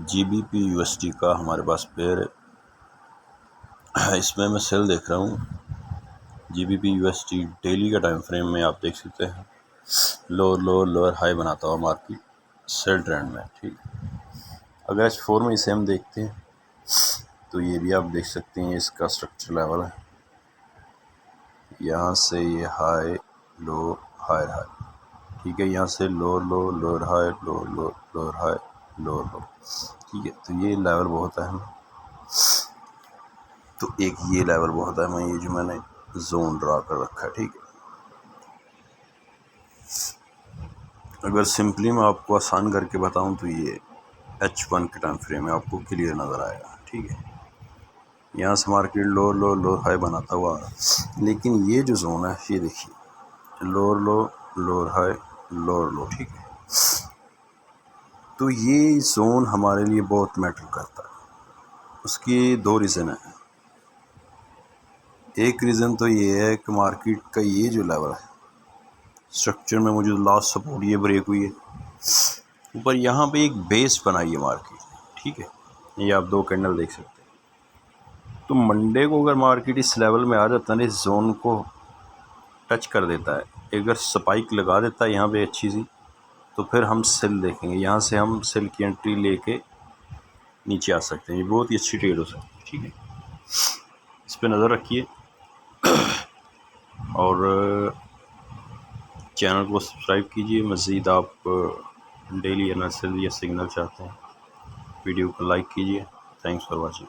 GBP USD का हमारे पास pair है। इसमें मैं सेल देख रहा हूँ। GBP USD डेली का टाइम फ्रेम में आप देख सकते हैं लोअर हाई बनाता हुआ मार्केट सेल ट्रेंड में। ठीक, अगर H4 में इसे हम देखते हैं तो ये भी आप देख सकते हैं, इसका स्ट्रक्चर लेवल है। यहाँ से ये हाई लो हाई हाई, ठीक है, यहाँ से lower high lower high lower लो, ठीक है। तो ये लेवल बहुत अहम है। तो एक ये लेवल बहुत अहम है, ये जो मैंने जोन ड्रा कर रखा है। ठीक है, अगर सिंपली मैं आपको आसान करके बताऊं तो ये H1 के टाइम फ्रेम में आपको क्लियर नज़र आएगा। ठीक है, यहाँ से मार्केट लोअर हाई बनाता हुआ, लेकिन ये जो जोन है ये देखिए लोअर हाई लोअर लो। ठीक है, तो ये जोन हमारे लिए बहुत मैटर करता है। उसकी दो रीज़न है। एक रीज़न तो ये है कि मार्केट का ये जो लेवल है स्ट्रक्चर में मुझे लास्ट सपोर्ट ये ब्रेक हुई है, ऊपर यहाँ पे एक बेस बनाई है मार्केट। ठीक है, ये आप दो कैंडल देख सकते हैं। तो मंडे को अगर मार्केट इस लेवल में आ जाता है ना, इस जोन को टच कर देता है, अगर स्पाइक लगा देता है यहाँ पे अच्छी सी, तो फिर हम सेल देखेंगे। यहाँ से हम सेल की एंट्री लेके नीचे आ सकते हैं। ये बहुत ही अच्छी ट्रेड हो सकती है। ठीक है, इस पर नज़र रखिए और चैनल को सब्सक्राइब कीजिए। मज़ीद आप डेली एनालिसिस या सिग्नल चाहते हैं, वीडियो को लाइक कीजिए। Thanks for watching.